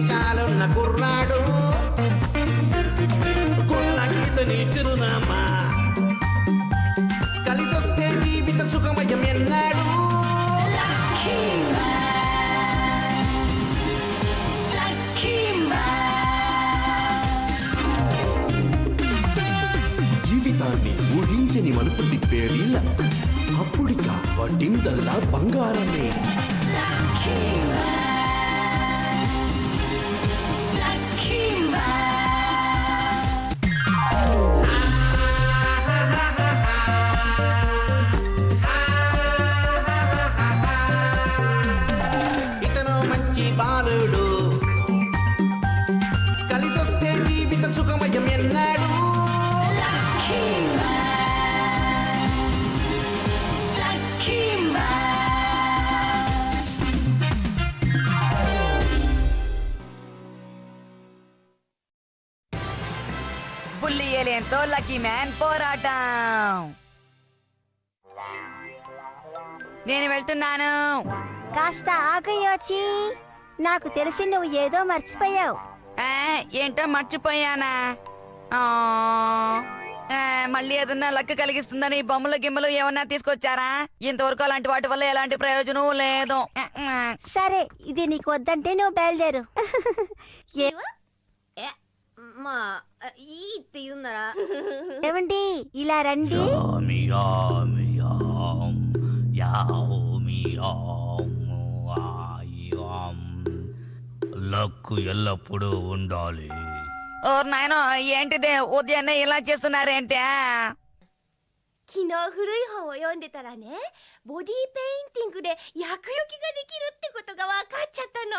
మీసాలున్న కుర్రాడు గుళ్ళకితని చిరునామా కలిసొస్తే జీవితం సుఖమయం ఎన్నాడు జీవితాన్ని ఊహించని మలుపు తిప్పేది అప్పుడిక వడ్డిందల్లా బంగారమే ఇతను మంచి బాలుడు కలిసొస్తే జీవితం సుఖమయం ఎన్నాడు బుల్లియలేంతో లక్కీ మ్యాన్ పోరాటం. నేను వెళ్తున్నాను. కాస్త ఆగయోచి, నాకు తెలిసి నువ్వు ఏదో మర్చిపోయావు. ఏంటో మర్చిపోయానా? మళ్ళీ ఏదన్నా లక్క కలిగిస్తుందని బొమ్మలు గిమ్మలు ఏమన్నా తీసుకొచ్చారా? ఇంతవరకు అలాంటి వాటి వల్ల ఎలాంటి ప్రయోజనం లేదు. సరే, ఇది నీకు వద్దంటే నువ్వు బయలుదేరు. ఏమండి, ఇలా రండి. లక్కు ఎల్లప్పుడూ ఉండాలి. ఓ నాయనో, ఏంటిదే ఉదయాన్నే ఇలా చేస్తున్నారేంటి? 昨日古い本を読んでたらね、ボディーペインティングで厄除けができるってことが分かっちゃったの。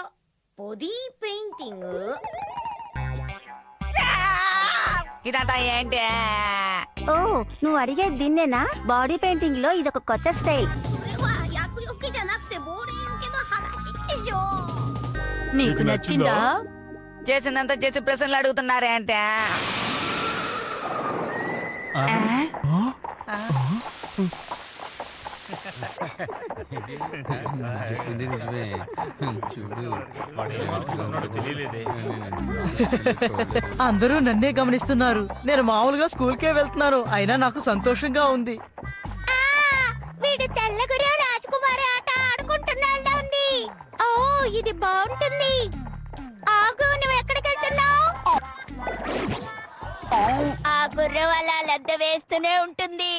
ボディーペインティング？ ఇదంతా ఏంటి? ఓ, నువ్వు అడిగేది దీన్నేనా? బాడీ పెయింటింగ్ లో ఇదొక కొత్త స్టైల్. それは厄除けじゃなくて亡霊除けの話でしょ。 నీకు నచ్చిందా? చేసిందంతా చేసి ప్రశ్నలు అడుగుతున్నారేంటి? అందరూ నన్నే గమనిస్తున్నారు. నేను మామూలుగా స్కూల్కే వెళ్తున్నాను, అయినా నాకు సంతోషంగా ఉంది. వీడు తెల్లగురు రాజకుమారి ఆట ఆడుకుంటున్నాళ్ళ ఉంది. ఓ, ఇది బాగుంటుంది. ఆగు, నువ్వు ఎక్కడికి వెళ్తున్నావు? ఆ గుర్రం అలా లద్ద వేస్తూనే ఉంటుంది.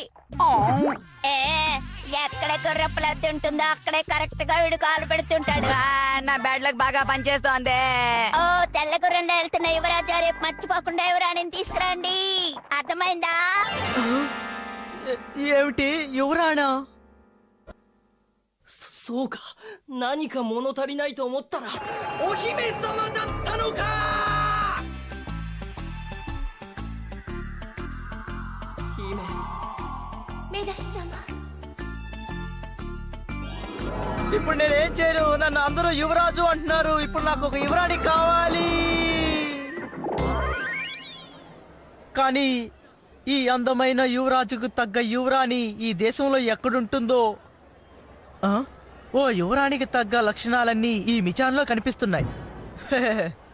ఎక్కడ గుర్రపు లద్ద ఉంటుందో అక్కడే కరెక్ట్ గా వీడు కాలు పెడుతుంటాడు. నా బ్యాడ్ లక్ బాగా పనిచేస్తోంది. ఓ, తెల్ల గుర్రంలో వెళ్తున్న యువరాజా, రేపు మర్చిపోకుండా యువరాణిని తీసుకురండి. అర్థమైందా? ఏమిటి యువరాణా? そうか、何か物足りないと思ったらお姫様だったのか。姫、 目立ち様。 ఇప్పుడు నేనేం చేయను? నన్ను అందరూ యువరాజు అంటున్నారు. ఇప్పుడు నాకు ఒక యువరాణి కావాలి. కానీ ఈ అందమైన యువరాజుకు తగ్గ యువరాణి ఈ దేశంలో ఎక్కడుంటుందో? ఓ, యువరాణికి తగ్గ లక్షణాలన్నీ ఈ మిచాన్లో కనిపిస్తున్నాయి.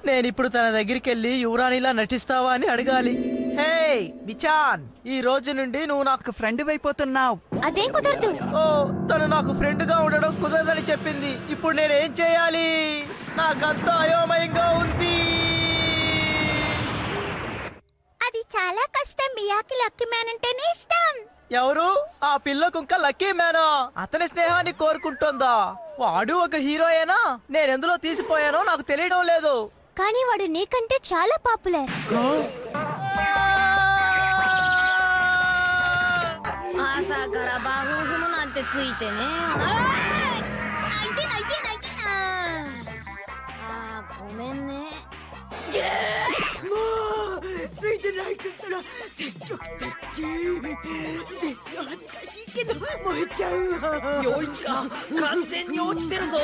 నేనిప్పుడు తన దగ్గరికి వెళ్ళి యువరాణిలా నటిస్తావా అని అడగాలి. హే మిచాన్, ఈ రోజు నుండి నువ్వు నాకు ఫ్రెండ్ అయిపోతున్నావు. అదేం కుదరదు. ఓ, తను నాకు ఫ్రెండ్ గా ఉండడం కుదరదని చెప్పింది. ఇప్పుడు నేనేం చేయాలి? నాకంతా అయోమయంగా ఉంది. అది చాలా కష్టం. మియాకి లక్కీ మ్యాన్ అంటేనే ఇష్టం. ఎవరు? ఆ పిల్ల కుక్క లక్కీ మ్యానా? అతని స్నేహాన్ని కోరుకుంటోందా? వాడు ఒక హీరోయేనా? నేనెందులో తీసిపోయానో నాకు తెలియడం లేదు. కానీ వాడు నీకంటే చాలా పాపులర్. 朝からバフン踏むなんてついてね。あいてないてないてない。ごめんね。もうついてないくったら積極的ですよ。恥ずかしいけど燃えちゃうわ。陽一が完全に落ちてるぞ。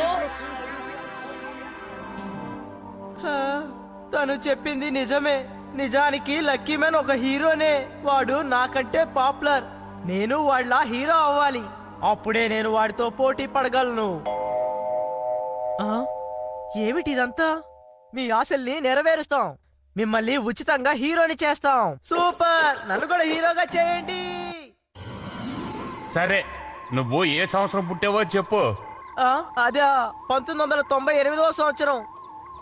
తను చెప్పింది నిజమే. నిజానికి లక్కీ మ్యాన్ ఒక హీరోనే. వాడు నాకంటే పాపులర్. నేను వాళ్ళ హీరో అవ్వాలి. అప్పుడే నేను వాడితో పోటీ పడగలను. ఏమిటిదంతా? మీ ఆశల్ని నెరవేరుస్తాం. మిమ్మల్ని ఉచితంగా హీరోని చేస్తాం. సూపర్, నన్ను కూడా హీరోగా చేయండి. సరే, నువ్వు ఏ సంవత్సరం పుట్టావో చెప్పు. అదే 1998వ సంవత్సరం.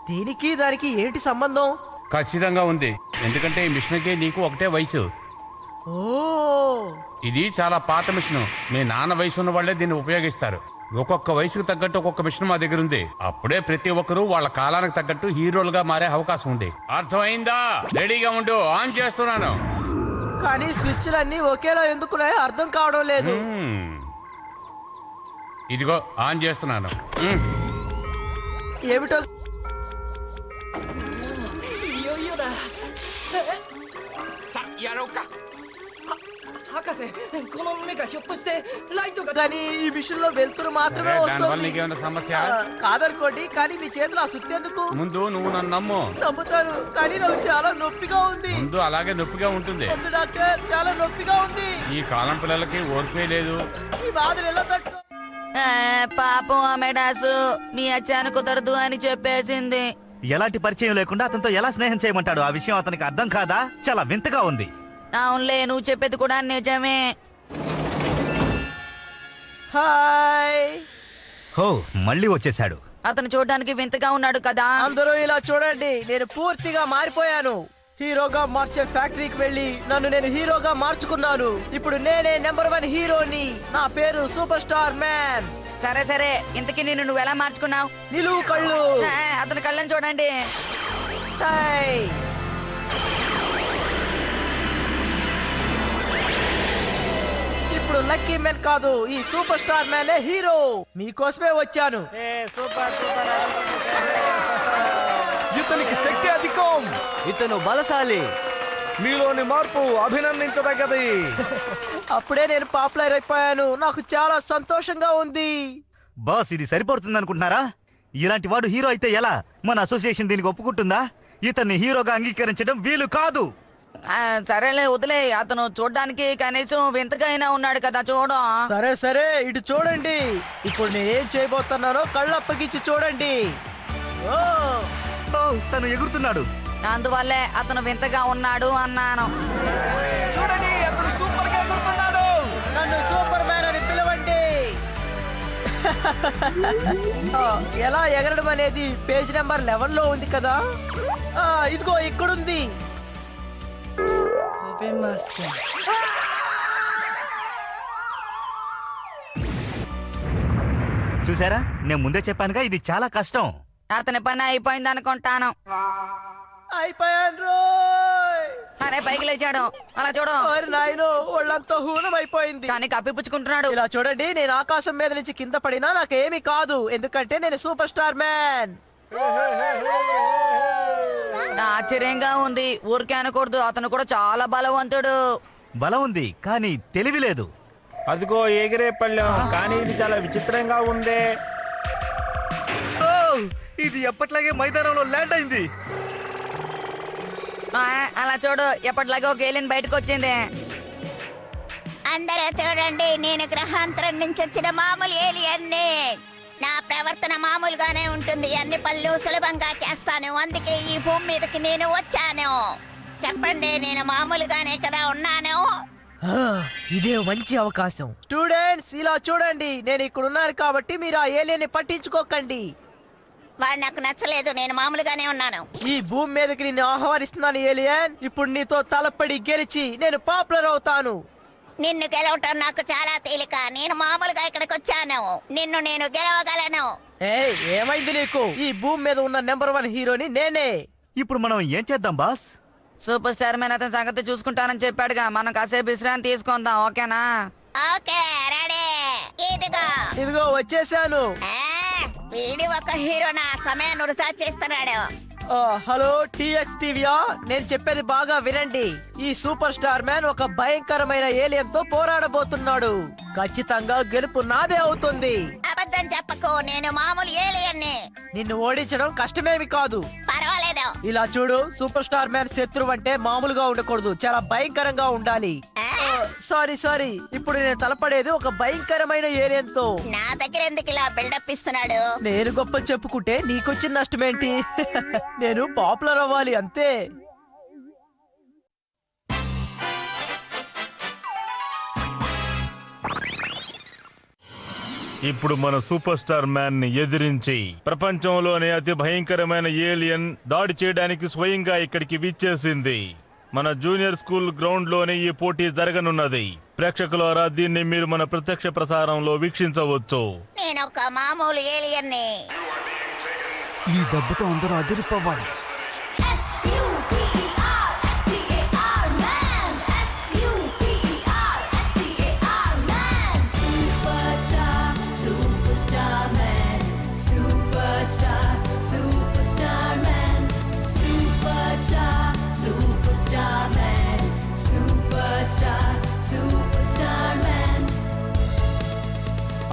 దీనికి దానికి ఏంటి సంబంధం? ఖచ్చితంగా ఉంది, ఎందుకంటే ఈ మిషన్కి నీకు ఒకటే వయసు. ఓ, ఇది చాలా పాత మిషన్. మీ నాన్న వయసు ఉన్న వాళ్ళే దీన్ని ఉపయోగిస్తారు. ఒక్కొక్క వయసుకు తగ్గట్టు ఒక్కొక్క మిషన్ మా దగ్గర ఉంది. అప్పుడే ప్రతి ఒక్కరూ వాళ్ళ కాలానికి తగ్గట్టు హీరోలుగా మారే అవకాశం ఉంది. అర్థమైందా? రెడీగా ఉండు, ఆన్ చేస్తున్నాను. కానీ స్విచ్లన్నీ ఒకేలా ఎందుకున్నాయో అర్థం కావడం లేదు. ఇదిగో ఆన్ చేస్తున్నాను. ఏమిటో いよいよだ。さやろうか。博士、このメカひょっとしてライトが。 కానీ ఈ మిషన్ లో వెళ్తురు మాత్రమే దానివల్ల వస్తుంది. నీకేమైనా సమస్య? కాదనుకోండి, కానీ మీ చేతిలో ఆ సుత్తి ఎందుకు? ముందు నువ్వు నన్ను నమ్ము. నమ్ముతాను, కానీ నాకు చాలా నొప్పిగా ఉంది. ముందు అలాగే నొప్పిగా ఉంటుంది. వద్దు డాక్టర్, చాలా నొప్పిగా ఉంది. ఈ కాలం పిల్లలకి ఓర్పే లేదు. ఈ బాధలు ఎలా తట్టు? పాపం అమెడాసు మీ అచ్చాను కుదరదు అని చెప్పేసింది. ఎలాంటి పరిచయం లేకుండా అతనితో ఎలా స్నేహం చేయమంటాడు? ఆ విషయం అతనికి అర్థం కాదా? చాలా వింతగా ఉంది. అవునులే, నువ్వు చెప్పేది కూడా నిజమే. హాయ్, హో, మళ్ళీ వచ్చేశాడు. అతను చూడడానికి వింతగా ఉన్నాడు కదా. అందరూ ఇలా చూడండి, నేను పూర్తిగా మారిపోయాను. హీరోగా మార్చే ఫ్యాక్టరీకి వెళ్ళి నన్ను నేను హీరోగా మార్చుకున్నాను. ఇప్పుడు నేనే #1 హీరోని. నా పేరు సూపర్ స్టార్ మ్యాన్. సరే సరే, ఇంతకీ నువ్వు ఎలా మార్చుకున్నావు? నిలువు కళ్ళు. అతని కళ్ళని చూడండి. హాయ్, ఇప్పుడు లక్కీ మ్యాన్ కాదు, ఈ సూపర్ స్టార్ మ్యానే హీరో. మీకోసమే వచ్చాను. ఇతనికి శక్తి అధికం. ఇతను బలశాలి. మీలోని మార్పు అభినందించదగ్గది. అప్పుడే నేను పాపులర్ అయిపోయాను. నాకు చాలా సంతోషంగా ఉంది. బాస్, ఇది సరిపడుతుంది అనుకుంటున్నారా? ఇలాంటి వాడు హీరో అయితే ఎలా? మన అసోసియేషన్ దీనికి ఒప్పుకుంటుందా? ఇతన్ని హీరోగా అంగీకరించడం వీలు కాదు. సరేలే, వదిలే. అతను చూడడానికి కనీసం వింతగా అయినా ఉన్నాడు కదా, చూడు. సరే సరే, ఇటు చూడండి. ఇప్పుడు నేనేం చేయబోతున్నానో కళ్ళప్పగించి చూడండి. ఓ, ఓ, తను ఎగురుతున్నాడు. అందువల్లే అతను వింతగా ఉన్నాడు అన్నాను. చూడండి, అతను సూపర్ గా ఎగురుతున్నాడు. నన్ను సూపర్ మ్యాన్ అని పిలవండి. ఎలా ఎగరడం అనేది పేజ్ నెంబర్ 11 లో ఉంది కదా. ఇదిగో ఇక్కడుంది. 飛べません。 చూసారా, నేను ముందే చెప్పానుగా, ఇది చాలా కష్టం. అతని పని అయిపోయింది అనుకుంటాను. అయిపోయాను రోయ్. అరే, పైకి లేచాడు. అలా చూడు. ఓరి నాయనో, ఒళ్ళంతా హూనం అయిపోయింది. కానీ కప్పిపుచ్చుకుంటున్నాడు. ఇలా చూడండి, నేను ఆకాశం మీద నుంచి కింద పడినా నాకేమీ కాదు, ఎందుకంటే నేను సూపర్ స్టార్ మ్యాన్. ఆశ్చర్యంగా ఉంది. ఊరికే అనకూడదు, అతను కూడా చాలా బలవంతుడు. బలం ఉంది, కానీ తెలివి లేదు. అదిగో ఎగిరే పళ్ళెం, కానీ ఇది చాలా విచిత్రంగా ఉంది. ఓ, ఇది ఎప్పట్లాగే మైదానంలో ల్యాండ్ అయింది. అలా చూడు, ఎప్పటిలాగా ఒక ఏలియన్ బయటకు వచ్చింది. అందరూ చూడండి, నేను గ్రహాంతరం నుంచి వచ్చిన మామూలు ఏలియన్ని. నా ప్రవర్తన మామూలుగానే ఉంటుంది. అన్ని పనులు సులభంగా చేస్తాను. అందుకే ఈ భూమి మీదకి నేను వచ్చాను. చెప్పండి, నేను మామూలుగానే కదా ఉన్నాను. ఇదే మంచి అవకాశం. స్టూడెంట్స్, ఇలా చూడండి, నేను ఇక్కడ ఉన్నాను కాబట్టి మీరు ఆ ఏలియన్ ని పట్టించుకోకండి. వాడు నాకు నచ్చలేదు. నేను మామూలుగానే ఉన్నాను. ఈ భూమి మీదకి నిన్ను ఆహ్వానిస్తున్నాను ఏలియన్. ఇప్పుడు నీతో తలపడి గెలిచి నేను పాపులర్ అవుతాను. నిన్ను గెలవటం నాకు చాలా తేలిక. నేను మామూలుగా ఇక్కడికి వచ్చాను. నిన్ను నేను గెలవగలను. ఏమైంది నీకు? ఈ భూమి మీద ఉన్న #1 హీరోని నేనే. ఇప్పుడు మనం ఏం చేద్దాం బాస్? సూపర్ స్టార్ మ్యాన్ అతని సంగతి చూసుకుంటానని చెప్పాడుగా. మనం కాసేపు విశ్రాంతి తీసుకుందాం, ఓకేనా? Okay, ready. ఇదిగో వచ్చేసాను. వీడి ఒక హీరో నా సమయాన్ని వృధా చేస్తున్నాడు. హలో టీఎక్స్ టీవీయా, నేను చెప్పేది బాగా వినండి. ఈ సూపర్ స్టార్ మ్యాన్ ఒక భయంకరమైన ఏలియన్ తో పోరాడబోతున్నాడు. ఖచ్చితంగా గెలుపు నాదే అవుతుంది. అబద్ధం చెప్పకు, నేను మామూలు ఏలియన్ని. నిన్ను ఓడించడం కష్టమేమి కాదు. పర్వాలేదు. ఇలా చూడు, సూపర్ స్టార్ మ్యాన్ శత్రువు అంటే మామూలుగా ఉండకూడదు, చాలా భయంకరంగా ఉండాలి. సారీ ఇప్పుడు నేను తలపడేది ఒక భయంకరమైన ఏలియన్తో. నా దగ్గర ఎందుకు ఇలా బిల్డప్ ఇస్తున్నాడు? నేను గొప్ప చెప్పుకుంటే నీకొచ్చిన నష్టమేంటి? నేను పాపులర్ అవ్వాలి అంతే. ఇప్పుడు మన సూపర్ స్టార్ మ్యాన్ ని ఎదిరించి ప్రపంచంలోనే అతి భయంకరమైన ఏలియన్ దాడి చేయడానికి స్వయంగా ఇక్కడికి విచ్చేసింది. మన జూనియర్ స్కూల్ గ్రౌండ్ లోనే ఈ పోటీ జరగనున్నది. ప్రేక్షకులారా, దీన్ని మీరు మన ప్రత్యక్ష ప్రసారంలో వీక్షించవచ్చు. నేను ఒక మామూలు ఏలియన్ని. ఈ దెబ్బతో అందరూ అదిరిపోవాలి.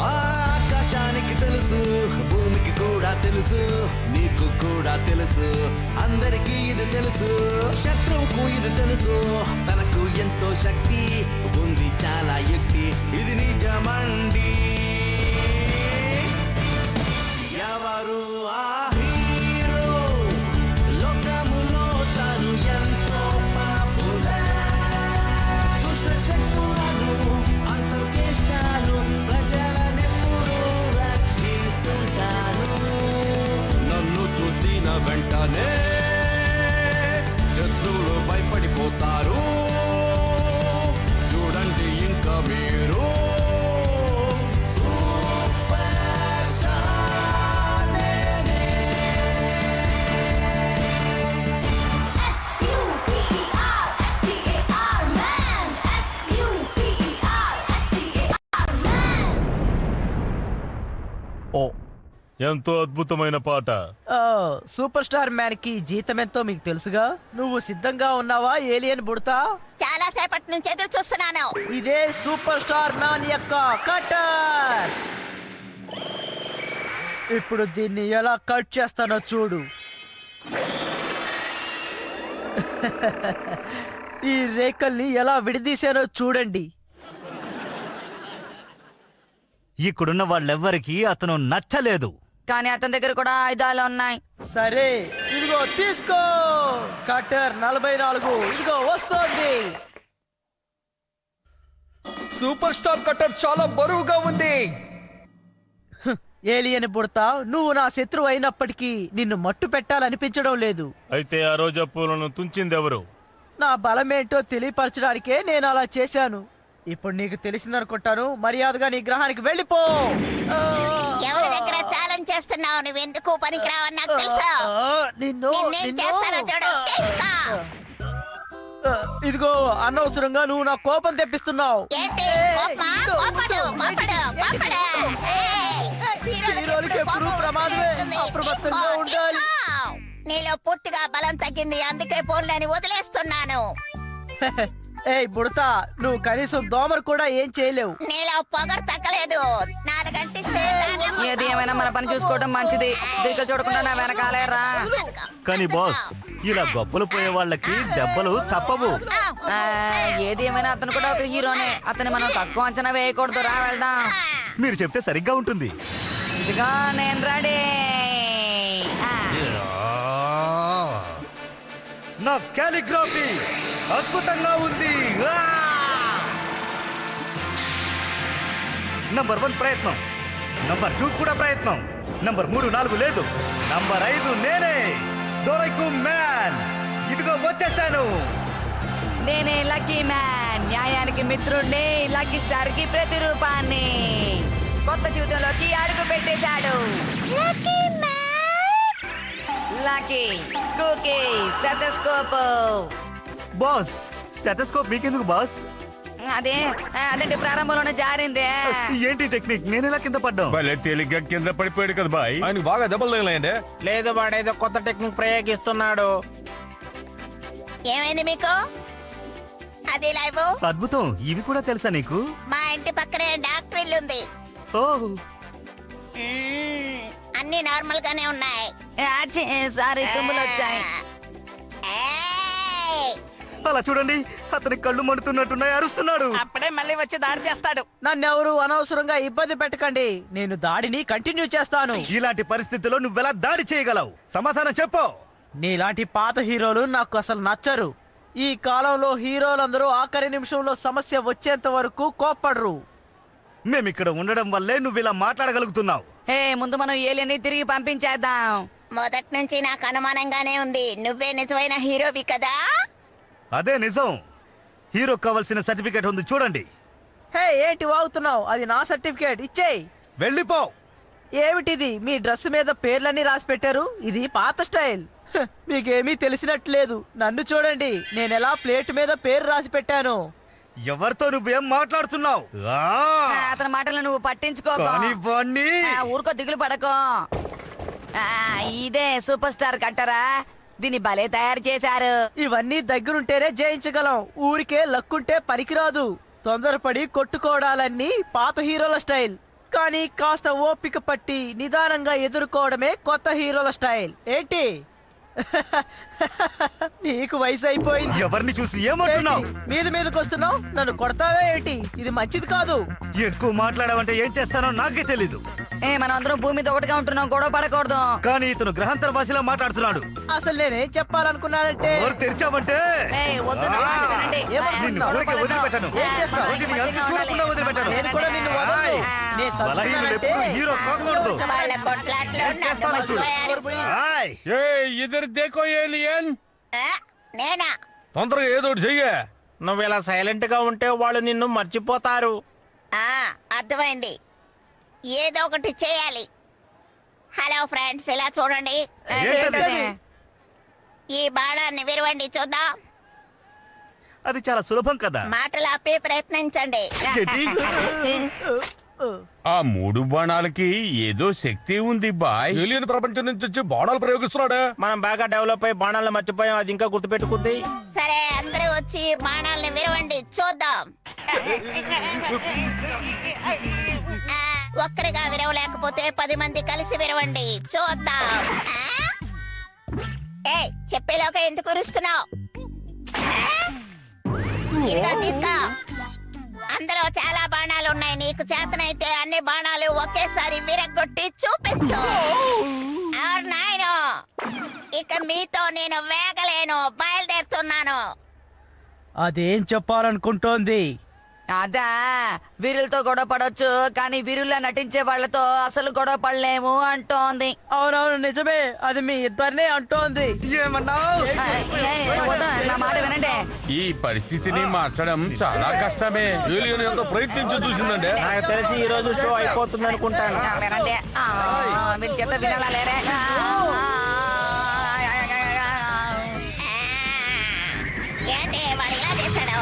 ఆకాశానికి తెలుసు, భూమికి కూడా తెలుసు, నీకు కూడా తెలుసు, అందరికీ ఇది తెలుసు. శత్రువుకు ఇది తెలుసు, తనకు ఎంతో శక్తి ఉంది, చాలా యుక్తి, ఇది నిజమండి. ఎవరు ఆ హీరో? లోకములో తను ఎంతో పాపులర్. దుష్ట శక్తులను అంతం చేస్తాను, ప్రజలనెప్పుడు రక్షిస్తుంటాను. నన్ను చూసిన వెంటనే శత్రువులు భయపడిపోతారు. చూడండి ఇంకా మీరు సూపర్ స్టార్ నేనే. ఓ ఎంతో అద్భుతమైన పాట. సూపర్ స్టార్ మ్యాన్ కి జీతం ఎంతో మీకు తెలుసుగా. నువ్వు సిద్ధంగా ఉన్నావా ఏలియన్ బుడతా? చాలా సేపటి నుంచి ఎదురు చూస్తున్నాను. ఇదే సూపర్ స్టార్ మ్యాన్ యొక్క కటర్. ఇప్పుడు దీన్ని ఎలా కట్ చేస్తానో చూడు. ఈ రేఖల్ని ఎలా విడదీశానో చూడండి. ఇక్కడున్న వాళ్ళెవ్వరికీ అతను నచ్చలేదు. కానీ అతని దగ్గర కూడా ఆయుధాలు ఉన్నాయి. సరే, ఇదిగో తీసుకో కటర్ 44. ఇదిగో వస్తోంది. సూపర్ స్టార్ కటర్ చాలా బరువుగా ఉంది. ఏలియన్ బుడతా, నువ్వు నా శత్రువు అయినప్పటికీ నిన్ను మట్టు పెట్టాలనిపించడం లేదు. అయితే ఆ రోజా పూలను తుంచిందెవరు? నా బలమేంటో తెలియపరచడానికే నేను అలా చేశాను. ఇప్పుడు నీకు తెలిసిందనుకుంటాను. మర్యాదగా నీ గ్రహానికి వెళ్ళిపో. ఎవరి దగ్గర ఛాలెంజ్ చేస్తున్నావు? నువ్వెందుకు పనికిరావని నాకు తెలుసా. నిన్ను నిన్నేం చేస్తానో చూడు. తీసుకో. ఇదిగో అనవసరంగా నువ్వు నా కోపం తెప్పిస్తున్నావు. ఏంటి కోపమా? కోపడు, కోపడు, కోపడు. హీరోలకి ఎప్పుడూ ప్రమాదమే. అప్రమత్తంగా ఉండాలి. నీలో పూర్తిగా బలం తగ్గింది, అందుకే ఫోన్లని వదిలేస్తున్నాను. ఏయ్ బుడతా, నువ్వు కనీసం దోమరు కూడా ఏం చేయలేవు. నీలో పొగరు తగ్గలేదు. 4 గంటిస్తే ఏది ఏమైనా మన పని చూసుకోవడం మంచిది. దిగులు చూడకుండా నా వెనకాలేరా. కానీ బాస్, ఇలా గొప్పలు పోయే వాళ్ళకి దెబ్బలు తప్పవు. ఏది ఏమైనా అతను కూడా ఒక హీరోనే. అతన్ని మనం తక్కువ అంచనా వేయకూడదు. రా వెళ్దాం. మీరు చెప్తే సరిగ్గా ఉంటుంది. ఇదిగా నేను రెడీ. నా కాలిగ్రఫీ అద్భుతంగా ఉంది. నంబర్ 1 ప్రయత్నం, నంబర్ 2 కూడా ప్రయత్నం, నంబర్ 3, 4 లేదు, నంబర్ 5 నేనే, డోరైకు మ్యాన్. ఇదిగో వచ్చేసాను. నేనే లక్కీ మ్యాన్, న్యాయానికి మిత్రుడిని, లక్కీ స్టార్ కి ప్రతిరూపాన్ని. కొత్త జీవితంలోకి అడుగు పెట్టేశాడు. Lucky cookie stethoscope. Boss, stethoscope మీకెందుకు బాస్? అదేంటి ప్రారంభంలోనే జారిందే. ఏంటి టెక్నిక్? నేను ఇలా కింద పడ్డాం. భలే తేలిగ్గా కింద పడిపోయాడు కదా బాయ్. ఆయనకు బాగా దెబ్బలు తగిలాయండి. లేదు, వాడేదో కొత్త టెక్నిక్ ప్రయోగిస్తున్నాడు. ఏమైంది మీకు? అది లైవ్. అద్భుతం. ఇవి కూడా తెలుసా నీకు? మా ఇంటి పక్కనే డాక్టర్ ఇల్లు ఉంది. ఓహ్, అన్ని నార్మల్ గానే ఉన్నాయి. సారీ తుమ్ములు వచ్చాయి. ఏయ్! అలా చూడండి, అతని కళ్ళు మండుతున్నట్టున్నాయి, అరుస్తున్నాడు. అప్పుడే మళ్ళీ వచ్చి దాడి చేస్తాడు. నన్నెవరు అనవసరంగా ఇబ్బంది పెట్టకండి, నేను దాడిని కంటిన్యూ చేస్తాను. ఇలాంటి పరిస్థితుల్లో నువ్వెలా దాడి చేయగలవు? సమాధానం చెప్పు. నీలాంటి పాత హీరోలు నాకు అసలు నచ్చరు. ఈ కాలంలో హీరోలందరూ ఆఖరి నిమిషంలో సమస్య వచ్చేంత వరకు కోప్పడరు. మేమిక్కడ ఉండడం వల్లే నువ్వు ఇలా మాట్లాడగలుగుతున్నావు. హే, ముందు మనం ఏలియన్ని తిరిగి పంపించేద్దాం. మొదటి నుంచి నాకు అనుమానంగానే ఉంది. నువ్వే నిజమైన హీరోవి కదా? అదే నిజం. హీరో కావాల్సిన సర్టిఫికేట్ ఉంది, చూడండి. హే, ఏంటి వాగుతున్నావు? అది నా సర్టిఫికేట్, ఇచ్చేయ్. వెళ్ళిపో. ఏమిటిది? మీ డ్రెస్ మీద పేర్లన్నీ రాసి పెట్టారు. ఇది పాత స్టైల్. హ, మీకేమీ తెలిసినట్లేదు. నన్ను చూడండి, నేనెలా ప్లేట్ మీద పేరు రాసి పెట్టాను. ఎవరితో నువ్వేం మాట్లాడుతున్నావు? అతని మాటలు నువ్వు పట్టించుకోకు. కానీ వాణ్ణి ఊరుకో, దిగులు పడకో. ఇదే సూపర్ స్టార్ కట్టరా? దీన్ని భలే తయారు చేశారు. ఇవన్నీ దగ్గరుంటేనే జయించగలం, ఊరికే లక్కుంటే పనికిరాదు. తొందరపడి కొట్టుకోవడాలన్నీ పాత హీరోల స్టైల్. కానీ కాస్త ఓపిక పట్టి నిదానంగా ఎదుర్కోవడమే కొత్త హీరోల స్టైల్. ఏంటి? నీకు వయసు అయిపోయింది. ఎవరిని చూసి ఏమంటున్నావు? మీదకి వస్తున్నావు, నన్ను కొడతావే ఏంటి? ఇది మంచిది కాదు. ఎక్కువ మాట్లాడావంటే ఏం చేస్తానో నాకే తెలీదు. మనం అందరం భూమి మీద ఒకటిగా ఉంటున్నాం, గొడవ పడకూడదు. కానీ ఇతను గ్రహాంతర భాషలో మాట్లాడుతున్నాడు. అసలు నేనేం చెప్పాలనుకున్నానంటే, నోరు తెరిచావంటే వద్దు, నా మాట వినండి. నిన్ను ఊరికే వదిలిపెట్టను. ఏం చేస్తావు? రోజుని అంతు చూడకుండా వదిలిపెట్టను. నేను కూడా నిన్ను వదలను. నేను బలహీనులు ఎప్పుడూ హీరో కాకూడదు. వాళ్ళ కొట్లాట్లో నన్ను చేస్తాను చూడు. మర్చిపోయారు. ఆయ్. ఇద్దరు దేకో ఏలియన్. ఆ, నేనా? తొందరగా ఏదో ఒకటి చెయ్య. నువ్వు ఇలా సైలెంట్ గా ఉంటే వాళ్ళు నిన్ను మర్చిపోతారు. అర్థమైంది, ఏదో ఒకటి చేయాలి. హలో ఫ్రెండ్స్, ఇలా చూడండి. ఏంటది? ఈ బాణాన్ని విరవండి, చూద్దాం. అది చాలా సులభం కదా. మాటలు ఆపే ప్రయత్నించండి. ఏంటి? ఆ 3 బాణాలకి ఏదో శక్తి ఉంది బాయ్. ఏలియన్ ప్రపంచం నుంచి వచ్చి బాణాలు ప్రయోగిస్తున్నాడా? మనం బాగా డెవలప్ అయ్యి బాణాలను మర్చిపోయాం, అది ఇంకా గుర్తుపెట్టుకుంది. సరే, అందరూ వచ్చి బాణాలని విరవండి, చూద్దాం. ఒక్కరిగా విరవలేకపోతే 10 మంది కలిసి విరవండి, చూద్దాం. చెప్పేలోక ఎందుకు కురుస్తున్నావు? ఇదిగో తీసుకో. అందులో చాలా బాణాలు ఉన్నాయి. నీకు చేతనైతే అన్ని బాణాలు ఒకేసారి విరగొట్టి చూపించు. నాయనో, ఇక మీతో నేను వేగలేను, బయలుదేరుతున్నాను. అదేం చెప్పాలనుకుంటోంది? అదా, వీరులతో గొడవ పడవచ్చు, కానీ వీరుల్లా నటించే వాళ్ళతో అసలు గొడవ పడలేము అంటోంది. అవునవును, నిజమే. అది మీ ఇద్దరినే అంటోంది. ఏమన్నావు? వద్దు, నా మాట వినండి. ఈ పరిస్థితిని మార్చడం చాలా కష్టమే. ఏలియన్ ఎంతో ప్రయత్నించి చూసిందండి. నాకు తెలిసి ఈ రోజు షో అయిపోతుంది అనుకుంటాను. వినండి, మీరు చెప్తే వినాలా లేరే? ఏంటి వాడు ఇలా చేశాడు?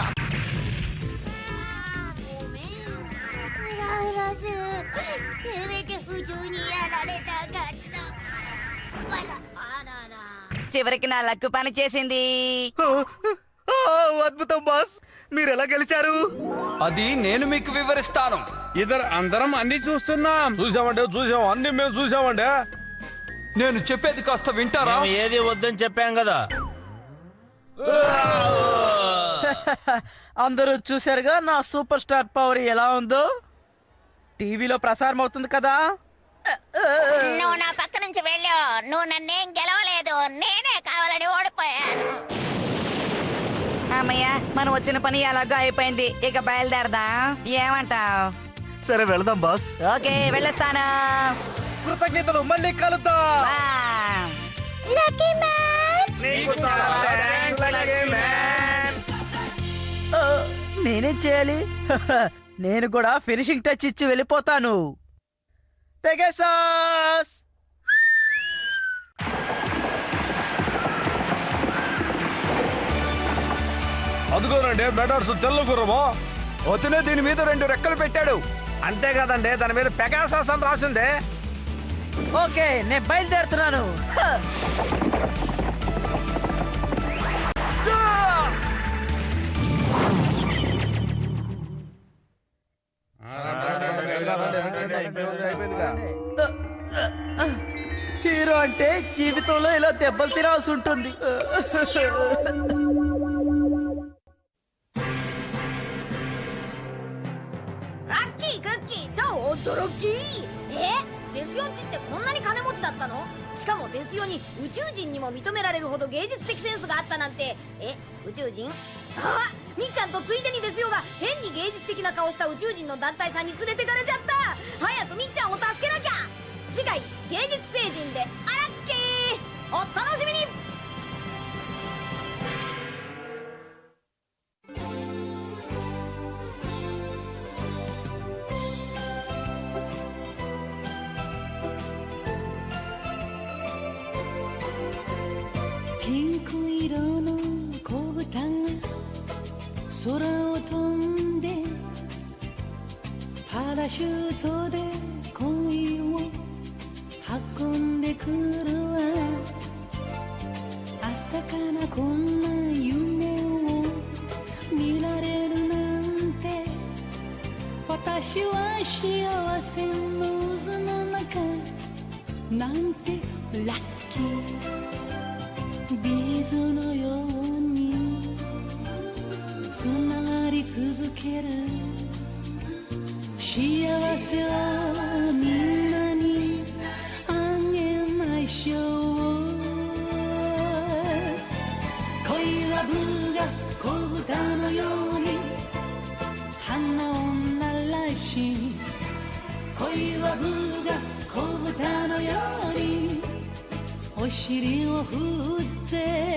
చివరికి నా లక్కు పని చేసింది. అద్భుతం బాస్, మీరు ఎలా గెలిచారు? అది నేను మీకు వివరిస్తాను. అందరం అన్ని చూస్తున్నాం. చూసామంటే చూసాం, అన్ని మేము చూసామండి. నేను చెప్పేది కాస్త వింటారా? మేము ఏది వద్దని చెప్పాం కదా. అందరూ చూశారుగా నా సూపర్ స్టార్ పవర్ ఎలా ఉందో. టీవీలో ప్రసారం అవుతుంది కదా. నువ్వు నా పక్క నుంచి వెళ్ళు. నువ్వు నన్నేం గెలవలేదు, నేనే కావాలని ఓడిపోయాను. అమ్మయ్య, మనం వచ్చిన పని అలాగా అయిపోయింది. ఇక బయలుదేరదాం, ఏమంటావ్? సరే వెళదాం బాస్. ఓకే, వెళ్ళొస్తాను. కృతజ్ఞతలు, మళ్ళీ కలుద్దాం. లక్కీ మ్యాన్, నేనేం చేయాలి? నేను కూడా ఫినిషింగ్ టచ్ ఇచ్చి వెళ్ళిపోతాను. పెగాసస్! అదిగోనండి మెటార్స్ తెల్ల గుర్రమా. అతనే దీని మీద 2 రెక్కలు పెట్టాడు. అంతే కదండి, దాని మీద పెగాసస్ అని రాసిందే. ఓకే, నేను బయలుదేరుతున్నాను. హీరో అంటే జీవితంలో ఇలా దెబ్బలు తినాల్సి ఉంటుంది. クッキー超驚き。デスヨンちってこんなに金持ちだったの？しかもデスヨに宇宙人にも認められるほど芸術的センスがあったなんて。宇宙人？みっちゃんとついでにデスヨが変に芸術的な顔した宇宙人の団体さんに連れてかれちゃった。早くみっちゃんを助けなきゃ。次回芸術星人でアラッキー、お楽しみに。ピンク色の子豚が空を飛んでパラシュートで恋を運んでくるわ。朝からこんな夢を見られるなんて、私は幸せの渦の中なんてラッキー。ビーズのようにつながり続ける幸せをみんなにあげましょう。恋はブが子豚のように花を鳴らし、恋はブが子豚のようにお尻を振って